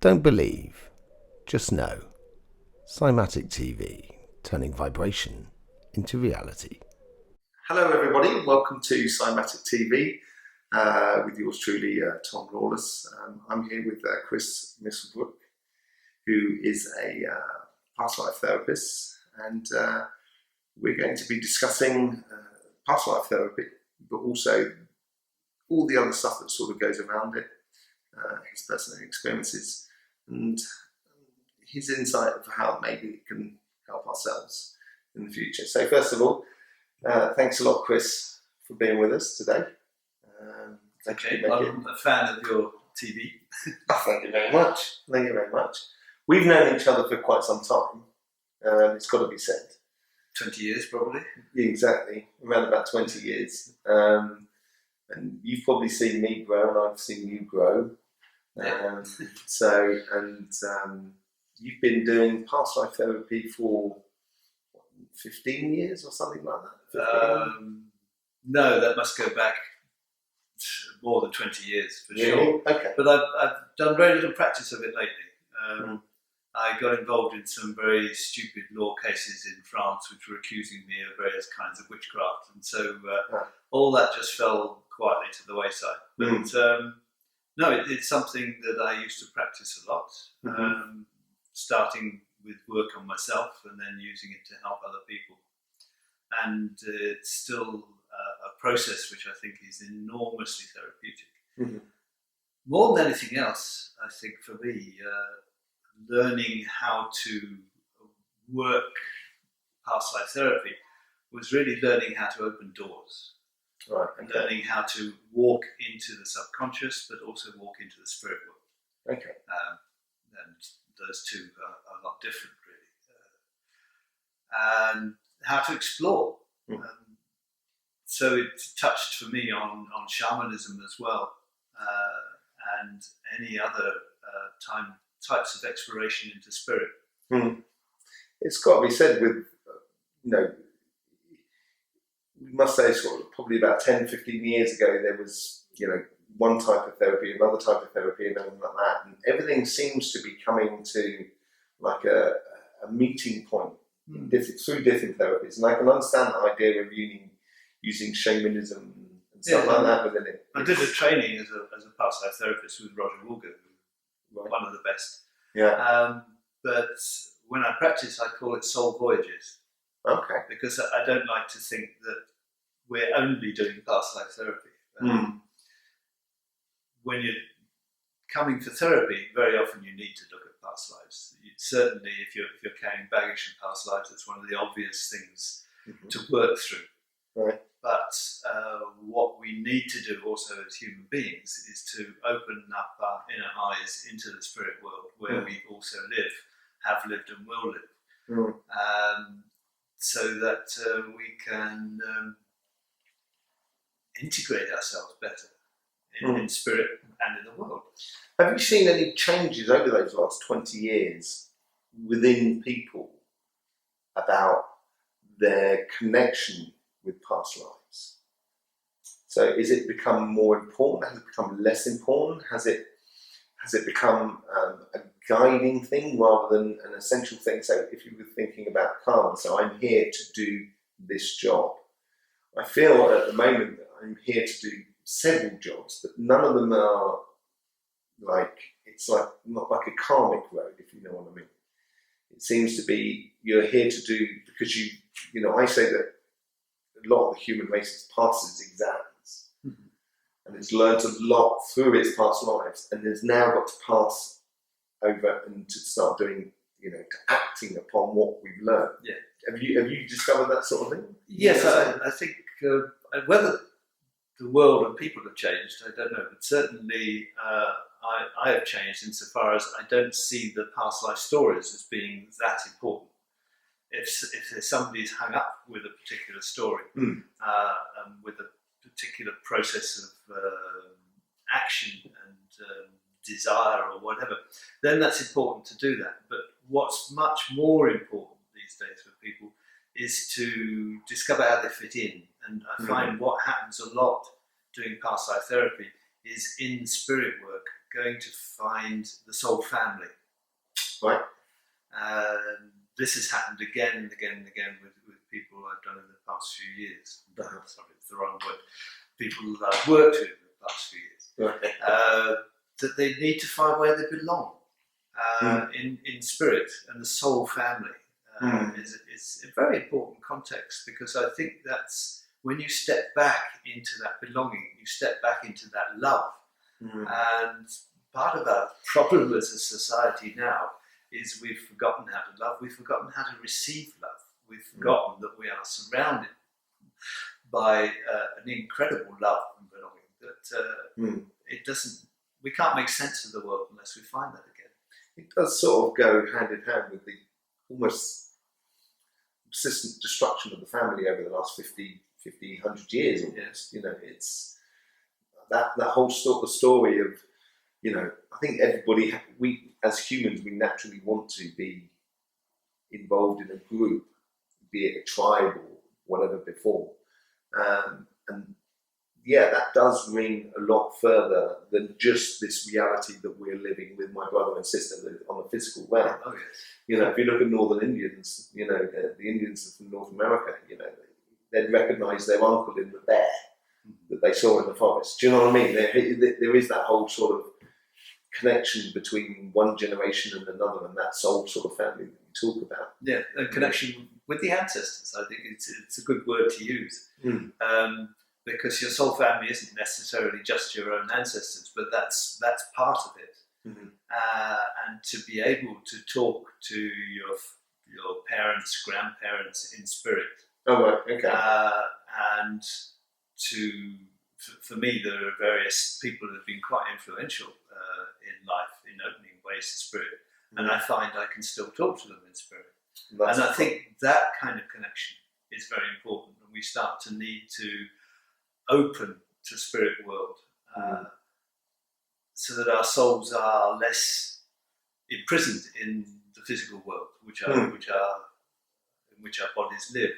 Don't believe, just know. Cymatic TV, turning vibration into reality. Hello everybody, welcome to Cymatic TV with yours truly, Tom Lawless. I'm here with Kris Misselbrook, who is a past life therapist, and we're going to be discussing past life therapy, but also all the other stuff that sort of goes around it, his personal experiences, and his insight of how maybe it can help ourselves in the future. So first of all, thanks a lot, Kris, for being with us today. Okay, I'm a fan of your TV. Oh, thank you very much. Thank you very much. We've known each other for quite some time. It's got to be said. 20 years, probably. Yeah, exactly, around about 20 years. And you've probably seen me grow, and I've seen you grow. Yeah. You've been doing past life therapy for 15 years or something like that? No, that must go back more than 20 years for Really? sure. Okay. But I've done very little practice of it lately. I got involved in some very stupid law cases in France which were accusing me of various kinds of witchcraft, and so all that just fell quietly to the wayside. But no, it's something that I used to practice a lot, starting with work on myself and then using it to help other people. And it's still a process which I think is enormously therapeutic. More than anything else, I think for me, learning how to work past life therapy was really learning how to open doors. Right. And learning how to walk into the subconscious, but also walk into the spirit world. Okay. And those two are a lot different, really. And how to explore. So it touched for me on shamanism as well, and any other types of exploration into spirit. It's got to be said with, we must say sort of probably about 10, 15 years ago, there was, one type of therapy, another type of therapy, and everything like that. And everything seems to be coming to like a meeting point through different therapies. And I can understand the idea of using shamanism and stuff like that within it. I did a training as a past life therapist with Roger Woolger, one of the best. Yeah. But when I practice, I call it soul voyages. Okay. Because I don't like to think that we're only doing past life therapy. When you're coming for therapy, very often you need to look at past lives. Certainly, if you're carrying baggage from past lives, it's one of the obvious things to work through. Right. But what we need to do also as human beings is to open up our inner eyes into the spirit world where we also live, have lived and will live. So that we can integrate ourselves better in spirit and in the world. Have you seen any changes over those last 20 years within people about their connection with past lives? So is it become more important? Has it become less important? Has it become a guiding thing rather than an essential thing? So if you were thinking about karma, so I'm here to do this job. I feel at the moment that I'm here to do several jobs, but none of them are it's not like a karmic road, if you know what I mean. It seems to be you're here to do, because I say that a lot of the human race has passed its exams and it's learned a lot through its past lives, and has now got to pass over and to start doing, to acting upon what we've learned. Yeah. Have you discovered that sort of thing? Yes, I think whether the world and people have changed, I don't know, but certainly I have changed insofar as I don't see the past life stories as being that important. If there's somebody who's hung up with a particular story, with a particular process of action and desire or whatever, then that's important to do that. But what's much more important these days for people is to discover how they fit in. And I find what happens a lot doing past life therapy is in spirit work, going to find the soul family. Right. This has happened again and again and again with people I've done in the past few years. Sorry, it's the wrong word. People that I've worked with in the past few years. Right. That they need to find where they belong in spirit, and the soul family is a very important context, because I think that's when you step back into that belonging, you step back into that love. And part of our problem as a society now is we've forgotten how to love, we've forgotten how to receive love, we've forgotten that we are surrounded by an incredible love and belonging, that it doesn't, we can't make sense of the world unless we find that again. It does sort of go hand in hand with the almost persistent destruction of the family over the last 50, 100 years almost. You know, it's that whole story of, you know, I think everybody, we as humans, we naturally want to be involved in a group, be it a tribe or whatever before. And yeah, that does ring a lot further than just this reality that we're living with my brother and sister on the physical realm. Oh, yes. You know, if you look at Northern Indians, you know, the Indians from North America, you know, they'd recognise their uncle in the bear that they saw in the forest. Do you know what I mean? There is that whole sort of connection between one generation and another, and that soul sort of family that you talk about. Yeah, a connection with the ancestors. I think it's a good word to use. Because your soul family isn't necessarily just your own ancestors, but that's part of it. And to be able to talk to your parents, grandparents in spirit. Oh, right, okay. And for me, there are various people that have been quite influential in life in opening ways to spirit, and I find I can still talk to them in spirit. And I think that kind of connection is very important, and we start to need to open to spirit world, so that our souls are less imprisoned in the physical world, which in which our bodies live.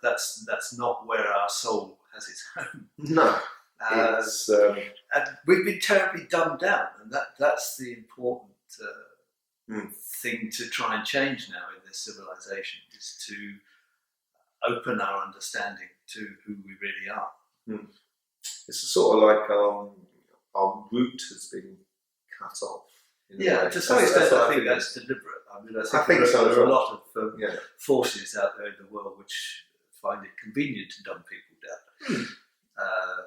That's not where our soul has its home. No, and we've been terribly dumbed down, and that's the important thing to try and change now in this civilization, is to open our understanding to who we really are. It's sort of like our root has been cut off. Yeah, to some extent I think that's deliberate. I mean, I think so. There are a lot of forces out there in the world which find it convenient to dumb people down.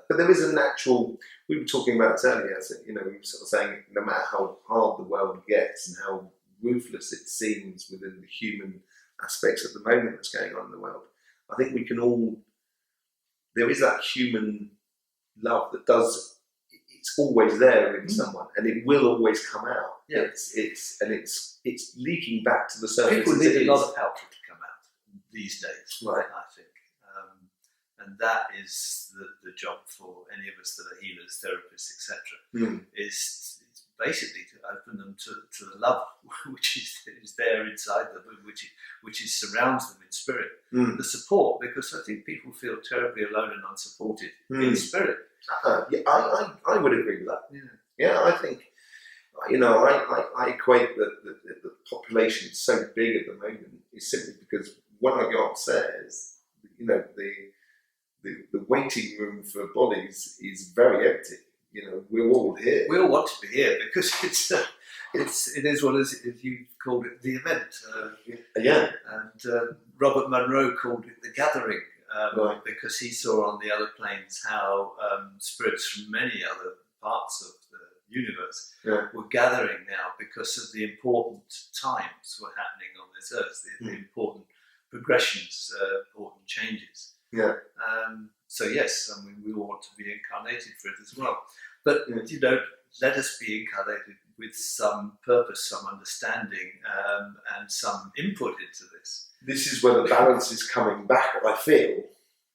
But there is a natural, we were talking about it earlier, so, you know, we were sort of saying no matter how hard the world gets and how ruthless it seems within the human aspects at the moment that's going on in the world, I think we can all, there is that human love that does, it's always there in someone, and it will always come out. Yeah. It's leaking back to the surface. People need a lot of help to come out these days, right? I think, and that is the job for any of us that are healers, therapists, etc. Is basically to open them to the love which is there inside them, which surrounds them in spirit. The support, because I think people feel terribly alone and unsupported in spirit. Yeah, I would agree with that. Yeah, I think, you know, I equate that the population is so big at the moment is simply because when I go upstairs, you know, the waiting room for bodies is very empty. You know, we're all here. We all want to be here because it is what as you called it, the event. And Robert Monroe called it the gathering, because he saw on the other planes how spirits from many other parts of the universe were gathering now because of the important times were happening on this earth, the important progressions, important changes. So yes, I mean, we all want to be incarnated for it as well. But, you know, let us be incarnated with some purpose, some understanding, and some input into this. This is where the balance is coming back, I feel,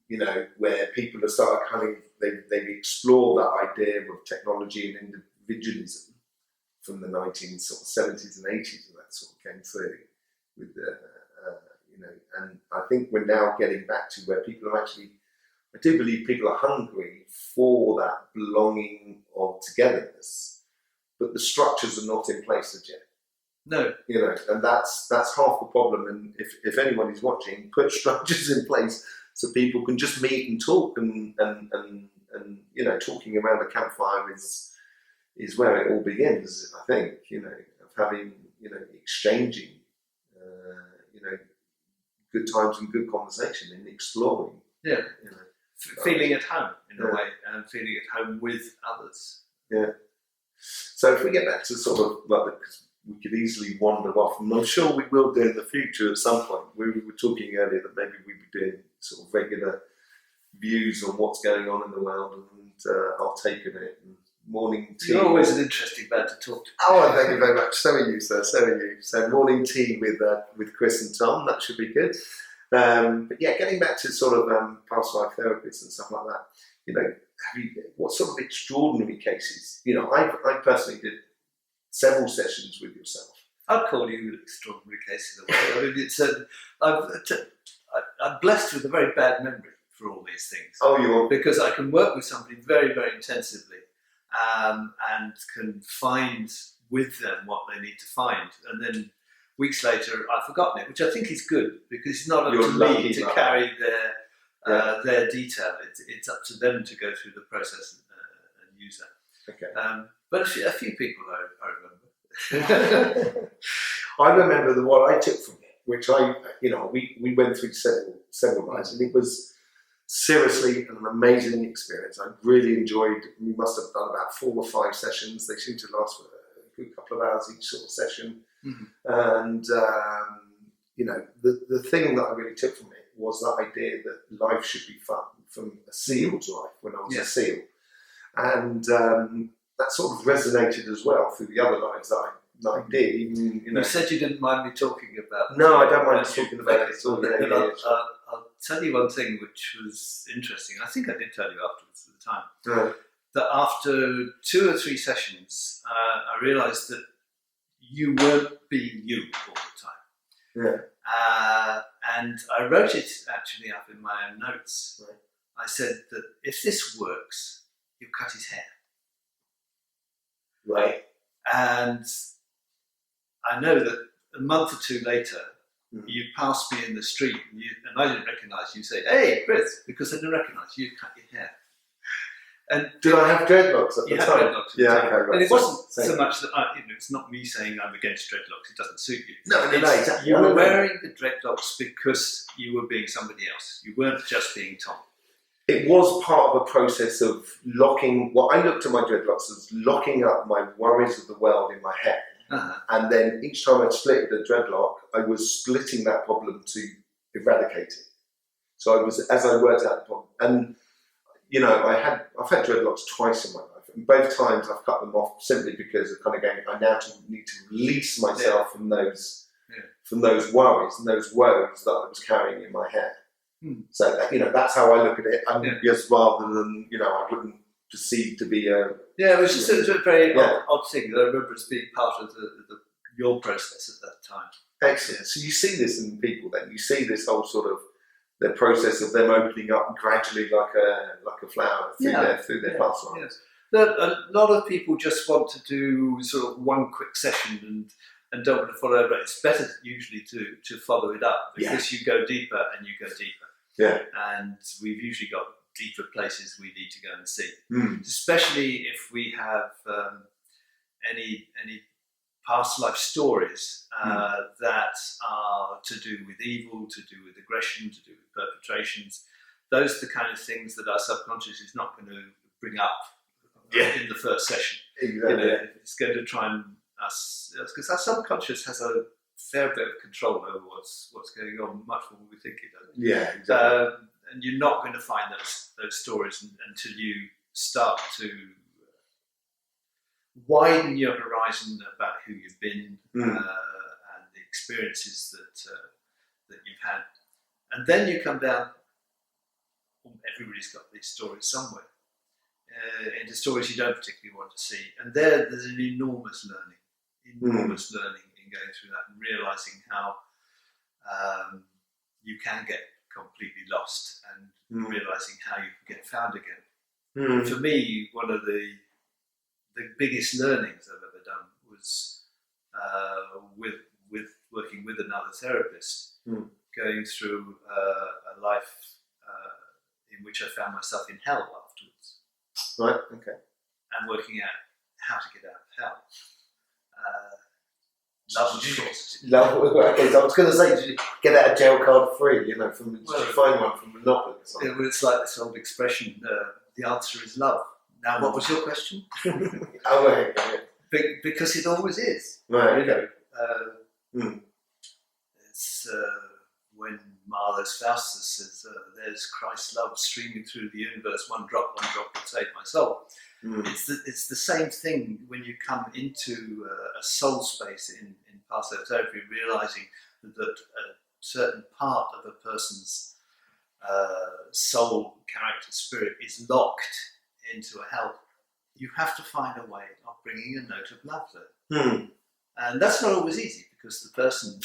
you know, where people have started kind of, they've explored that idea of technology and individualism from the 1970s and 80s, and that sort of came through with the, you know, and I think we're now getting back to where people are actually, I do believe people are hungry for that belonging of togetherness, but the structures are not in place as yet. No. You know, and that's half the problem. And if anybody's watching, put structures in place so people can just meet and talk, and you know, talking around a campfire is where it all begins. I think, you know, of having, you know, exchanging, you know, good times and good conversation and exploring. Yeah. You know, feeling at home in a way, and feeling at home with others. Yeah. So if we get back to sort of like, because we could easily wander off, and I'm sure we will do in the future at some point. We were talking earlier that maybe we'd be doing sort of regular views on what's going on in the world, and our take on it. And morning tea. You're always an interesting man to talk to. Oh, thank you very much. So are you, sir. So are you. So morning tea with Kris and Tom. That should be good. But yeah, getting back to sort of past life therapists and stuff like that. You know, what sort of extraordinary cases? You know, I personally did several sessions with yourself. I'd call you an extraordinary case in a way. I mean, it's I'm blessed with a very bad memory for all these things. Oh, you are? Because I can work with somebody very, very intensively, and can find with them what they need to find, and then weeks later I've forgotten it, which I think is good, because it's not up to me to carry their detail. It's up to them to go through the process and use that. Okay. But a few people I remember. I remember what I took from it, which we went through several nights, and it was seriously an amazing experience. I really enjoyed. We must have done about 4 or 5 sessions. They seem to last for a good couple of hours each sort of session. Mm-hmm. And you know, the thing that I really took from it was that idea that life should be fun, from a SEAL's life when I was a SEAL, and that sort of resonated as well through the other lives that I did. Even, you know, you said you didn't mind me talking about. No, I don't mind talking about it at all. I'll tell you one thing which was interesting. I think I did tell you afterwards at the time. Right. That after 2 or 3 sessions, I realised that you weren't being you all the time. Yeah. And I wrote it actually up in my own notes. Right. I said that if this works, you'll cut his hair. Right. And I know that a month or 2 later, you passed me in the street, and I didn't recognise you. Say, "Hey, Kris," because I didn't recognise you. Cut your hair. And did I have dreadlocks at the time? Dreadlocks at the time. Okay, right. And it wasn't so much that it's not me saying I'm against dreadlocks. It doesn't suit you. No, exactly. You were wearing the dreadlocks because you were being somebody else. You weren't just being Tom. It was part of a process of locking. What I looked at my dreadlocks as locking up my worries of the world in my head. Uh-huh. And then each time I split a dreadlock, I was splitting that problem to eradicate it. So I was, as I worked out the problem, and you know, I've had dreadlocks twice in my life, and both times I've cut them off simply because of kind of going, I now need to release myself from those worries and those woes that I was carrying in my head. So that, you know, that's how I look at it, and just rather than, you know, I wouldn't perceive to be a... Yeah, it was just a very odd thing that I remember as being part of your process at that time. Excellent. So you see this in people then, you see this whole sort of, the process of them opening up gradually like a flower through their past life. Yes. A lot of people just want to do sort of one quick session and don't want to follow it, but it's better usually to follow it up, because you go deeper and you go deeper. Yeah. And we've usually got deeper places we need to go and see. Especially if we have any past life stories that are to do with evil, to do with aggression, to do with perpetrations. Those are the kind of things that our subconscious is not going to bring up in the first session. Exactly. You know, it's going to try and because our subconscious has a fair bit of control over what's going on, much more than we think it does. Yeah, exactly. And you're not going to find those stories until you start to widen your horizon about who you've been and the experiences that you've had. And then you come down, everybody's got these stories somewhere, into stories you don't particularly want to see. And there's an enormous learning in going through that and realising how you can get completely lost, and realising how you can get found again. For me, one of the the biggest learnings I've ever done was with working with another therapist, going through a life in which I found myself in hell afterwards. Right. Okay. And working out how to get out of hell. Love was short. Love. Okay, so I was going to say, did you get out of jail card free? You know, did you find one from Monopoly or something? It's like this old expression: the answer is love. Now, what was your question? Oh, right. Yeah. Because it always is. Right. You know, it's when Mahler's Faustus says, "There's Christ's love streaming through the universe, one drop will save my soul." It's the same thing when you come into a soul space in past life therapy, realizing that a certain part of a person's soul, character, spirit is locked into a hell. You have to find a way of bringing a note of love there. And that's not always easy because the person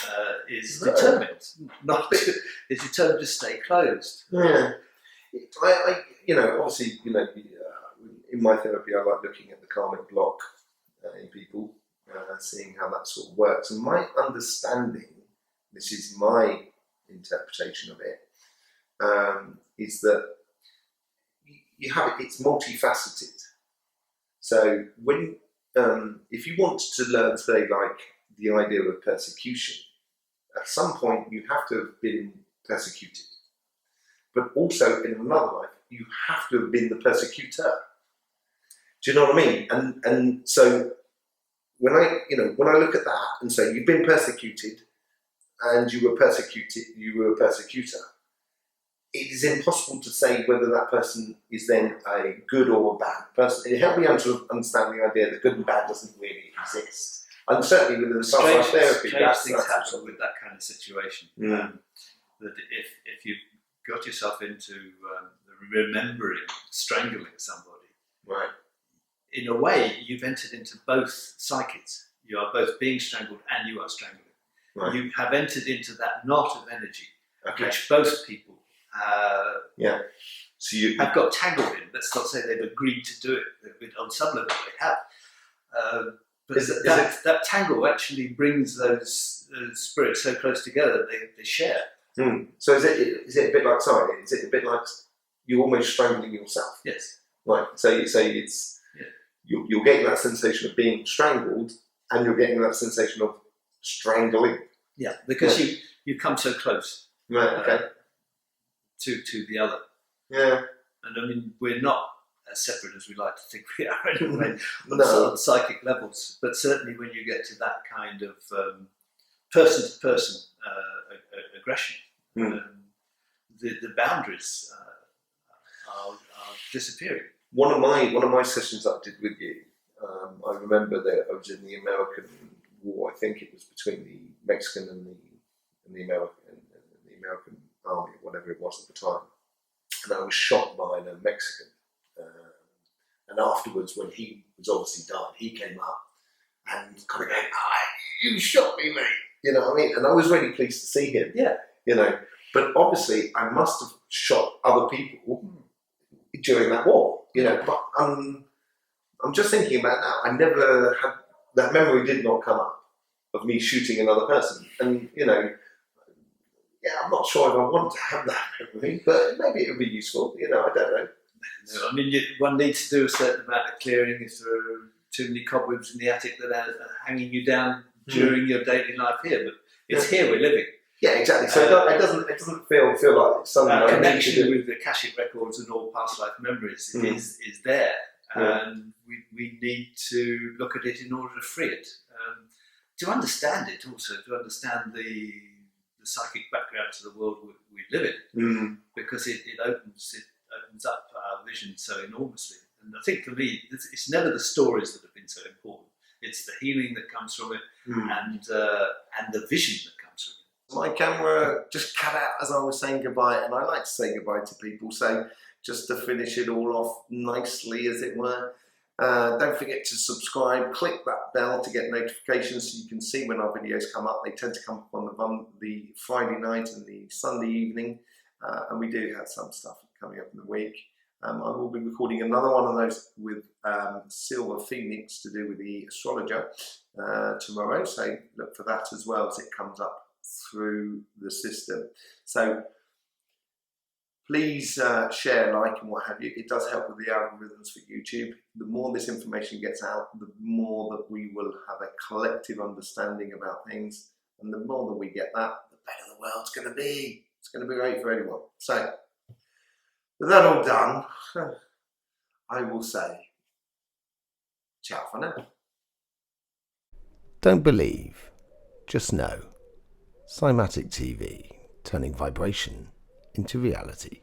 is determined, is determined to stay closed. Yeah. I obviously, in my therapy, I like looking at the karmic block in people, seeing how that sort of works. And my understanding, this is my interpretation of it, is that you have it, it's multifaceted. So when, if you want to learn today, like the idea of persecution, at some point you have to have been persecuted. But also in another life, you have to have been the persecutor. Do you know what I mean? And so when I look at that and say you've been persecuted and you were a persecutor, it is impossible to say whether that person is then a good or a bad person. It helped me understand the idea that good and bad doesn't really exist. And certainly within the past therapy, strange things happen with that kind of situation. That if you got yourself into remembering strangling somebody, right? In a way, you've entered into both psyches. You are both being strangled and you are strangling. Right. You have entered into that knot of energy, which both people so you have got tangled in. Let's not say they've agreed to do it. On some level, they have. But that tangle actually brings those spirits so close together they share. So is it a bit like, sorry, is it a bit like you're almost strangling yourself? Yes. Right. So it's you're getting that sensation of being strangled, and you're getting that sensation of strangling. Yeah, because you come so close. Right. Okay. To the other. Yeah. And I mean, we're not as separate as we like to think we are anyway, No. on psychic levels. But certainly when you get to that kind of person-to-person aggression, the boundaries are disappearing. One of my sessions that I did with you, I remember that I was in the American War. I think it was between the Mexican and the American Army, whatever it was at the time. And I was shot by a Mexican. And afterwards, when he was obviously died, he came up and kind of going, "You shot me, mate." You know what I mean? And I was really pleased to see him. Yeah. But obviously, I must have shot other people during that war. But I'm just thinking about now. I never had that memory. Did not come up of me shooting another person, and I'm not sure if I want to have that memory, but maybe it would be useful. I don't know. No, I mean, one needs to do a certain amount of clearing if there are too many cobwebs in the attic that are hanging you down during your daily life here. But it's here we're living. Yeah, exactly. So it doesn't feel like it's something. Our connection with the Akashic records and all past life memories is there, and we need to look at it in order to free it, to understand it, also to understand the psychic background to the world we live in, because it opens up our vision so enormously. And I think for me, it's never the stories that have been so important. It's the healing that comes from it, and the vision that comes from it. My camera just cut out as I was saying goodbye, and I like to say goodbye to people. So just to finish it all off nicely, as it were, don't forget to subscribe. Click that bell to get notifications so you can see when our videos come up. They tend to come up on the Friday night and the Sunday evening, and we do have some stuff coming up in the week. I will be recording another one of those with Silver Phoenix to do with the astrologer tomorrow. So look for that as well as it comes up through the system. So please share, like, and what have you. It does help with the algorithms for YouTube. The more this information gets out, the more that we will have a collective understanding about things. And the more that we get that, the better the world's going to be. It's going to be great for everyone. So, with that all done, I will say, ciao for now. Don't believe, just know. Cymatic TV, turning vibration into reality.